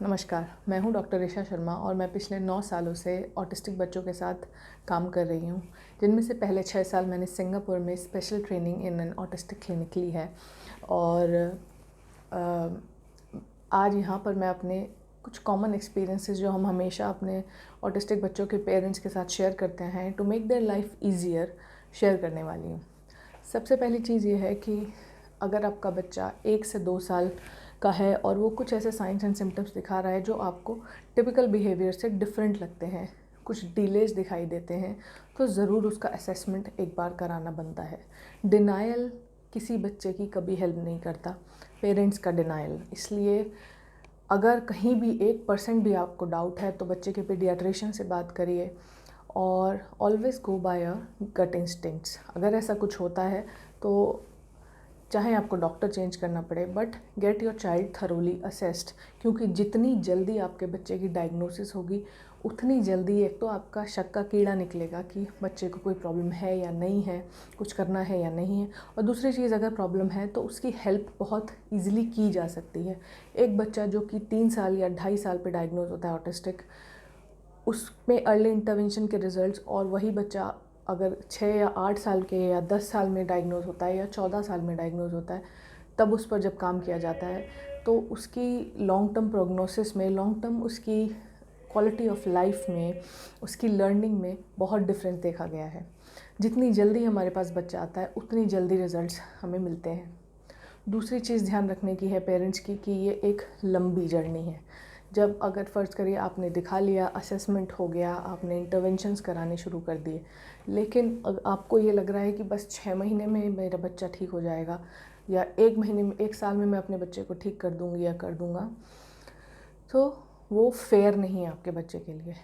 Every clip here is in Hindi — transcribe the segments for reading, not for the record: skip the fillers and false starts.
नमस्कार, मैं हूं डॉक्टर ऋषा शर्मा और मैं पिछले 9 सालों से ऑटिस्टिक बच्चों के साथ काम कर रही हूं, जिनमें से पहले 6 साल मैंने सिंगापुर में special training in an autistic clinic ली है। और आज यहाँ पर मैं अपने कुछ कॉमन एक्सपीरियंसेस जो हम हमेशा अपने ऑटिस्टिक बच्चों के पेरेंट्स के साथ शेयर करते हैं to make their life easier share करने वाली हूँ। सबसे पहली चीज़ ये है कि अगर आपका बच्चा 1 से 2 साल का है और वो कुछ ऐसे साइंस एंड सिम्टम्स दिखा रहा है जो आपको टिपिकल बिहेवियर से डिफरेंट लगते हैं, कुछ डिलेज दिखाई देते हैं, तो ज़रूर उसका असेसमेंट एक बार कराना बनता है। डिनायल किसी बच्चे की कभी हेल्प नहीं करता, पेरेंट्स का डिनायल। इसलिए अगर कहीं भी 1% भी आपको डाउट है तो बच्चे के पीडियाट्रिशियन से बात करिए और ऑलवेज़ गो बाय अ गट इंस्टिंक्ट्स। अगर ऐसा कुछ होता है तो चाहे आपको डॉक्टर चेंज करना पड़े, but get your child thoroughly assessed, क्योंकि जितनी जल्दी आपके बच्चे की डायग्नोसिस होगी उतनी जल्दी एक तो आपका शक का कीड़ा निकलेगा कि बच्चे को कोई प्रॉब्लम है या नहीं है, कुछ करना है या नहीं है, और दूसरी चीज़ अगर प्रॉब्लम है तो उसकी हेल्प बहुत ईजिली की जा सकती है। एक बच्चा जो कि 3 साल या 2.5 साल पे डायग्नोज होता है ऑटिस्टिक, उसमें अर्ली इंटरवेंशन के रिजल्ट्स, और वही बच्चा अगर 6 या 8 साल के या 10 साल में डायग्नोज होता है या 14 साल में डायग्नोज होता है, तब उस पर जब काम किया जाता है तो उसकी लॉन्ग टर्म प्रोग्नोसिस में, लॉन्ग टर्म उसकी क्वालिटी ऑफ लाइफ में, उसकी लर्निंग में बहुत डिफरेंस देखा गया है। जितनी जल्दी हमारे पास बच्चा आता है उतनी जल्दी रिजल्ट्स हमें मिलते हैं। दूसरी चीज़ ध्यान रखने की है पेरेंट्स की कि ये एक लंबी जर्नी है। जब अगर फ़र्ज़ करिए आपने दिखा लिया, असेसमेंट हो गया, आपने इंटरवेंशंस कराने शुरू कर दिए, लेकिन आपको ये लग रहा है कि बस 6 महीने में मेरा बच्चा ठीक हो जाएगा या 1 महीने में, 1 साल में मैं अपने बच्चे को ठीक कर दूँगी या कर दूँगा, तो वो फेयर नहीं है आपके बच्चे के लिए।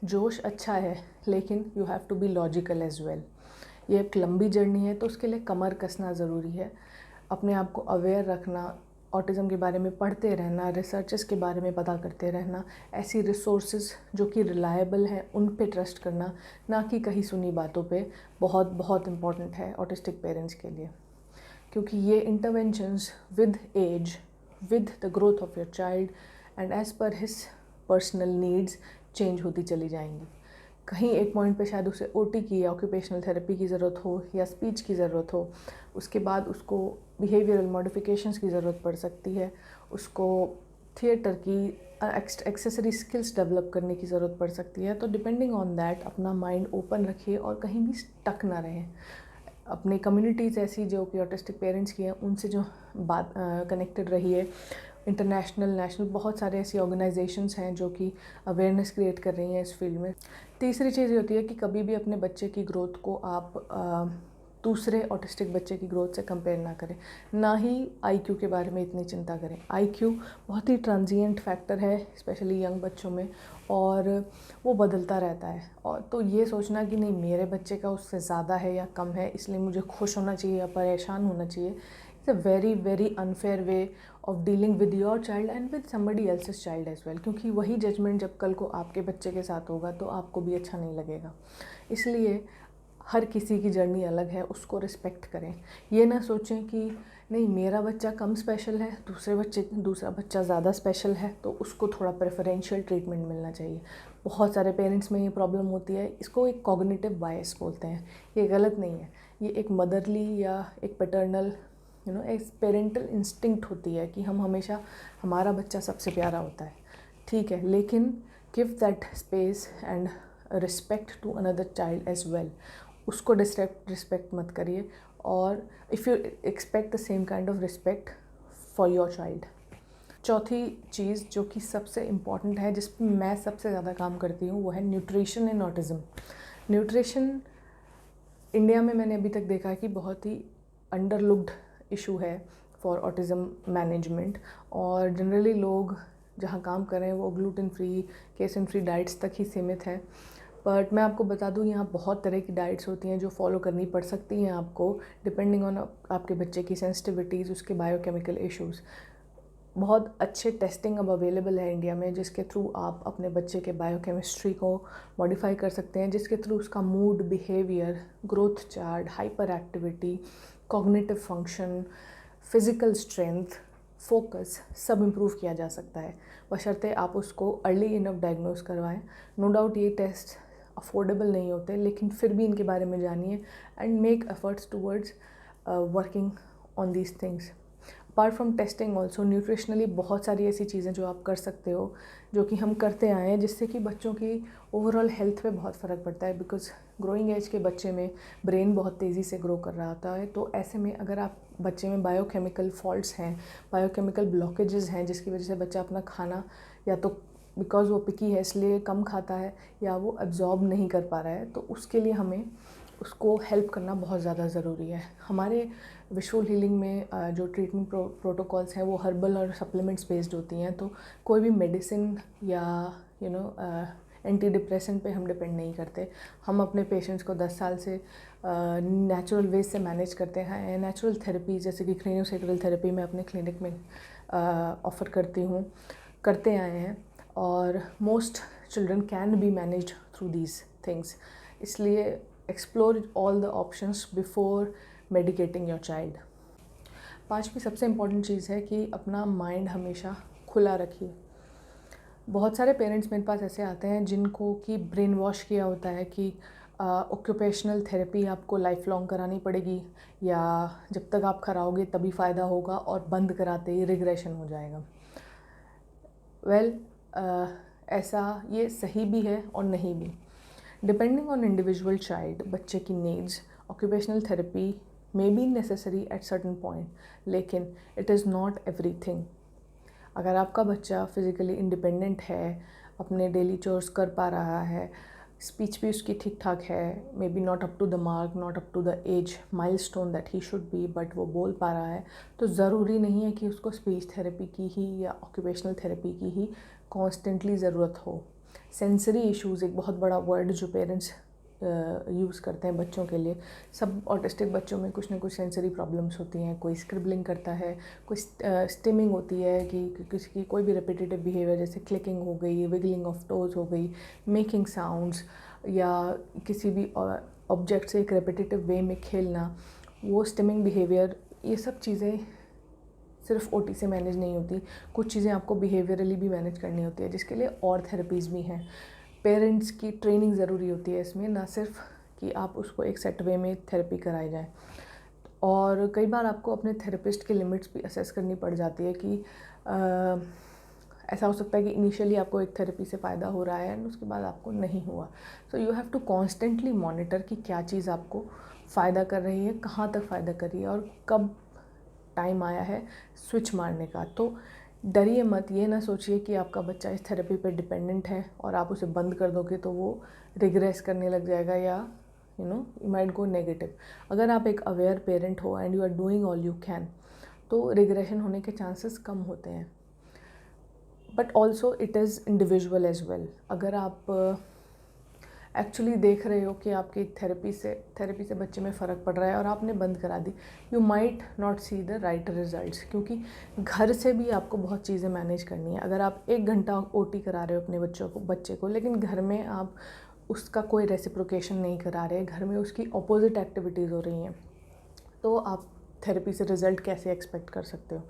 जोश अच्छा है, लेकिन you have to be logical as well. ये एक लंबी जर्नी है, तो उसके लिए कमर कसना ज़रूरी है। अपने आप को अवेयर रखना, ऑटिज़म के बारे में पढ़ते रहना, रिसर्चेस के बारे में पता करते रहना, ऐसी रिसोर्सेज जो कि रिलायबल हैं उन पे ट्रस्ट करना, ना कि कहीं सुनी बातों पे, बहुत बहुत इम्पॉर्टेंट है ऑटिस्टिक पेरेंट्स के लिए। क्योंकि ये interventions with age, with the growth of your child and as per his personal needs change होती चली जाएंगी। कहीं एक पॉइंट पे शायद उसे ओटी की या ऑक्यूपेशनल थेरेपी की ज़रूरत हो या स्पीच की ज़रूरत हो, उसके बाद उसको बिहेवियरल मॉडिफिकेशंस की ज़रूरत पड़ सकती है, उसको थिएटर की एक्सेसरी स्किल्स डेवलप करने की ज़रूरत पड़ सकती है। तो डिपेंडिंग ऑन दैट अपना माइंड ओपन रखिए और कहीं भी स्टक ना रहें। अपने कम्युनिटीज़ ऐसी जो कि ऑटिस्टिक पेरेंट्स की हैं उनसे जो बात कनेक्टेड रहिए। इंटरनेशनल, नेशनल बहुत सारे ऐसी ऑर्गेनाइजेशंस हैं जो कि अवेयरनेस क्रिएट कर रही हैं इस फील्ड में। तीसरी चीज़ ये होती है कि कभी भी अपने बच्चे की ग्रोथ को आप दूसरे ऑटिस्टिक बच्चे की ग्रोथ से कंपेयर ना करें, ना ही आईक्यू के बारे में इतनी चिंता करें। आईक्यू बहुत ही ट्रांजिएंट फैक्टर है, स्पेशली यंग बच्चों में, और वो बदलता रहता है। और तो ये सोचना कि नहीं मेरे बच्चे का उससे ज़्यादा है या कम है इसलिए मुझे खुश होना चाहिए या परेशान होना चाहिए, it's a very very unfair way of dealing with your child and with somebody else's child as well. क्योंकि वही जजमेंट जब कल को आपके बच्चे के साथ होगा तो आपको भी अच्छा नहीं लगेगा। इसलिए हर किसी की जर्नी अलग है, उसको रिस्पेक्ट करें। ये ना सोचें कि नहीं मेरा बच्चा कम स्पेशल है, दूसरा बच्चा ज़्यादा स्पेशल है तो उसको थोड़ा प्रेफरेंशियल ट्रीटमेंट मिलना चाहिए। बहुत सारे पेरेंट्स में ये प्रॉब्लम होती है, इसको एक कॉग्निटिव बायस बोलते हैं। ये गलत नहीं है, ये एक मदरली या एक पैटर्नल एक पेरेंटल इंस्टिंक्ट होती है कि हम हमेशा, हमारा बच्चा सबसे प्यारा होता है, ठीक है, लेकिन give that space and respect to another child as well. उसको डिसरेस्पेक्ट मत करिए, और if you expect the same kind of respect for your child. चौथी चीज़ जो कि सबसे इम्पॉर्टेंट है, जिस पर मैं सबसे ज़्यादा काम करती हूँ, वो है nutrition in autism. Nutrition India में मैंने अभी तक देखा है कि बहुत ही अंडरलुक्ड इशू है फॉर ऑटिज़म मैनेजमेंट, और जनरली लोग जहाँ काम कर रहे हैं वो gluten free, casein free diets तक ही सीमित हैं। बट मैं आपको बता दूँ यहाँ बहुत तरह की डाइट्स होती हैं जो फॉलो करनी पड़ सकती हैं आपको, डिपेंडिंग ऑन आपके बच्चे की सेंसिटिविटीज़, उसके बायोकेमिकल इश्यूज़। बहुत अच्छे टेस्टिंग अब अवेलेबल है इंडिया में, जिसके थ्रू आप अपने बच्चे के बायोकेमिस्ट्री को मॉडिफाई कर सकते हैं, जिसके थ्रू उसका mood, behaviour, growth chart, hyper activity, cognitive function, physical strength, focus सब इम्प्रूव किया जा सकता है, बशर्ते आप उसको अर्ली इनफ डायग्नोज करवाएं। नो डाउट ये टेस्ट अफोर्डेबल नहीं होते, लेकिन फिर भी इनके बारे में जानिए and make efforts towards working on these things. Apart from testing also nutritionally बहुत सारी ऐसी चीज़ें जो आप कर सकते हो, जो कि हम करते आए हैं, जिससे कि बच्चों की ओवरऑल हेल्थ पे बहुत फ़र्क पड़ता है। बिकॉज ग्रोइंग एज के बच्चे में ब्रेन बहुत तेज़ी से ग्रो कर रहा होता है, तो ऐसे में अगर आप बच्चे में बायोकेमिकल फॉल्ट्स हैं, बायोकेमिकल ब्लॉकेजेस हैं, जिसकी वजह से बच्चा अपना खाना या तो बिकॉज वो पिकी है इसलिए कम खाता है या वो एब्जॉर्ब नहीं कर पा रहा है, तो उसके लिए हमें उसको हेल्प करना बहुत ज़्यादा ज़रूरी है। हमारे विजुअल हीलिंग में जो ट्रीटमेंट प्रोटोकॉल्स हैं वो हर्बल और सप्लीमेंट्स बेस्ड होती हैं, तो कोई भी मेडिसिन या एंटी डिप्रेसेंट पे हम डिपेंड नहीं करते। हम अपने पेशेंट्स को 10 साल से नेचुरल वेज से मैनेज करते हैं। नेचुरल थेरेपी जैसे कि क्रेनियोसैक्रल थेरेपी मैं अपने क्लिनिक में ऑफ़र करती हूँ, करते आए हैं, और most children can be managed through these things. इसलिए explore all the options before medicating your child. पांचवी सबसे इम्पॉर्टेंट चीज़ है कि अपना माइंड हमेशा खुला रखिए। बहुत सारे पेरेंट्स मेरे पास ऐसे आते हैं जिनको कि ब्रेन वॉश किया होता है कि ऑक्यूपेशनल थेरेपी आपको लाइफ लॉन्ग करानी पड़ेगी, या जब तक आप कराओगे तभी फ़ायदा होगा, और बंद कराते ही रिग्रेशन हो जाएगा। ऐसा ये सही भी है और नहीं भी। डिपेंडिंग ऑन इंडिविजुअल चाइल्ड, बच्चे की needs, occupational therapy may be necessary at certain point, लेकिन इट इज़ नॉट एवरीथिंग। अगर आपका बच्चा फिज़िकली इंडिपेंडेंट है, अपने डेली चोर्स कर पा रहा है, स्पीच भी उसकी ठीक ठाक है, may be not up to the mark, not up to the age milestone that he should be, but वो बोल पा रहा है, तो ज़रूरी नहीं है कि उसको स्पीच थेरेपी की ही या ऑक्यूपेशनल थेरेपी की ही कॉन्स्टेंटली ज़रूरत हो। सेंसरी इश्यूज़ एक बहुत बड़ा वर्ड जो पेरेंट्स यूज़ करते हैं बच्चों के लिए। सब ऑटिस्टिक बच्चों में कुछ ना कुछ सेंसरी प्रॉब्लम्स होती हैं। कोई स्क्रिबलिंग करता है, कोई स्टिमिंग होती है कि किसी की कोई भी रिपीटेटिव बिहेवियर जैसे क्लिकिंग हो गई, विगलिंग ऑफ टोज हो गई, मेकिंग साउंड्स, या किसी भी ऑब्जेक्ट से एक रिपीटेटिव वे में खेलना, वो स्टिमिंग बिहेवियर, ये सब चीज़ें सिर्फ ओटी से मैनेज नहीं होती। कुछ चीज़ें आपको बिहेवियरली भी मैनेज करनी होती है, जिसके लिए और थेरेपीज़ भी हैं। पेरेंट्स की ट्रेनिंग ज़रूरी होती है इसमें, ना सिर्फ कि आप उसको एक सेट वे में थेरेपी कराई जाए। और कई बार आपको अपने थेरेपिस्ट की लिमिट्स भी असेस करनी पड़ जाती है कि ऐसा हो सकता है कि इनिशियली आपको एक थेरेपी से फ़ायदा हो रहा है एंड उसके बाद आपको नहीं हुआ। So you have to constantly monitor कि क्या चीज़ आपको फ़ायदा कर रही है, कहाँ तक फ़ायदा कर रही है, और कब टाइम आया है स्विच मारने का। तो डरिए मत, ये ना सोचिए कि आपका बच्चा इस थेरेपी पे डिपेंडेंट है और आप उसे बंद कर दोगे तो वो रिग्रेस करने लग जाएगा, या यू माइट गो नेगेटिव। अगर आप एक अवेयर पेरेंट हो and you are doing all you can, तो रिग्रेशन होने के चांसेस कम होते हैं। But also it is individual as well. अगर आप एक्चुअली देख रहे हो कि आपकी थेरेपी से बच्चे में फ़र्क पड़ रहा है और आपने बंद करा दी, you might not see the right results, क्योंकि घर से भी आपको बहुत चीज़ें मैनेज करनी है। अगर आप 1 घंटा ओटी करा रहे हो अपने बच्चे को, लेकिन घर में आप उसका कोई रेसिप्रोकेशन नहीं करा रहे, घर में उसकी अपोजिट एक्टिविटीज़ हो रही हैं, तो आप थेरेपी से रिज़ल्ट कैसे एक्सपेक्ट कर सकते हो।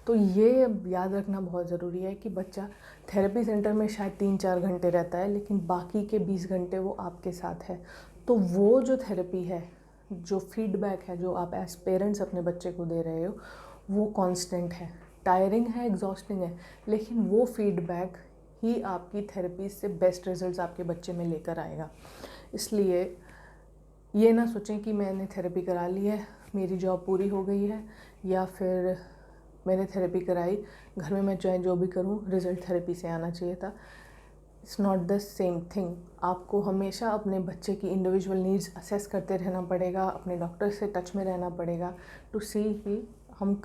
तो ये याद रखना बहुत ज़रूरी है कि बच्चा थेरेपी सेंटर में शायद 3-4 घंटे रहता है, लेकिन बाकी के 20 घंटे वो आपके साथ है। तो वो जो थेरेपी है, जो फीडबैक है, जो आप एज पेरेंट्स अपने बच्चे को दे रहे हो, वो कांस्टेंट है। टायरिंग है, एग्जॉस्टिंग है, लेकिन वो फीडबैक ही आपकी थेरेपी से बेस्ट रिजल्ट्स आपके बच्चे में लेकर आएगा। इसलिए ये ना सोचें कि मैंने थेरेपी करा ली है, मेरी जॉब पूरी हो गई है, या फिर मैंने थेरेपी कराई, घर में मैं चाहे जो भी करूं रिज़ल्ट थेरेपी से आना चाहिए था। It's not the same thing. आपको हमेशा अपने बच्चे की इंडिविजुअल नीड्स असेस करते रहना पड़ेगा, अपने डॉक्टर से टच में रहना पड़ेगा टू सी कि हम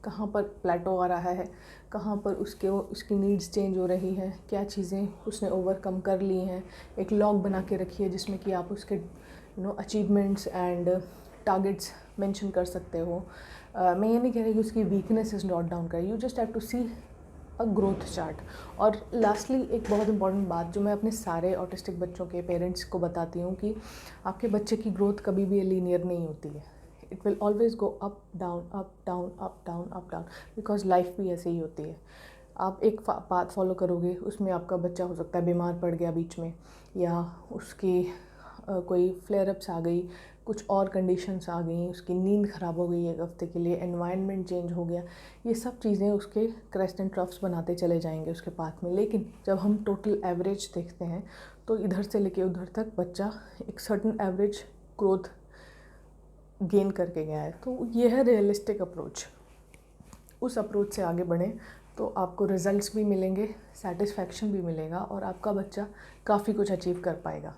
कहाँ पर प्लेटो आ रहा है, कहाँ पर उसकी नीड्स चेंज हो रही हैं, क्या चीज़ें उसने ओवरकम कर ली हैं। एक लॉग बना के रखिए जिसमें कि आप उसके अचीवमेंट्स एंड टारगेट्स मेंशन कर सकते हो। मैं ये नहीं कह रही कि उसकी वीकनेसेस नोट डाउन करें, you just have to see a growth chart. और लास्टली एक बहुत इंपॉर्टेंट बात जो मैं अपने सारे ऑटिस्टिक बच्चों के पेरेंट्स को बताती हूँ कि आपके बच्चे की ग्रोथ कभी भी लीनियर नहीं होती है। It will always go up down up down up down up down, because life भी ऐसे ही होती है। आप एक पाथ फॉलो करोगे, उसमें आपका बच्चा हो सकता है बीमार पड़ गया बीच में, या उसकी कोई फ्लेयर अप्स आ गई, कुछ और कंडीशंस आ गई, उसकी नींद ख़राब हो गई एक हफ्ते के लिए, एनवायरनमेंट चेंज हो गया, ये सब चीज़ें उसके क्रेस्ट एंड ट्रफ्स बनाते चले जाएंगे उसके पाथ में। लेकिन जब हम टोटल एवरेज देखते हैं तो इधर से लेके उधर तक बच्चा एक सर्टन एवरेज ग्रोथ गेन करके गया है। तो ये है रियलिस्टिक अप्रोच। उस अप्रोच से आगे बढ़ें तो आपको रिजल्ट्स भी मिलेंगे, सेटिस्फैक्शन भी मिलेगा, और आपका बच्चा काफ़ी कुछ अचीव कर पाएगा।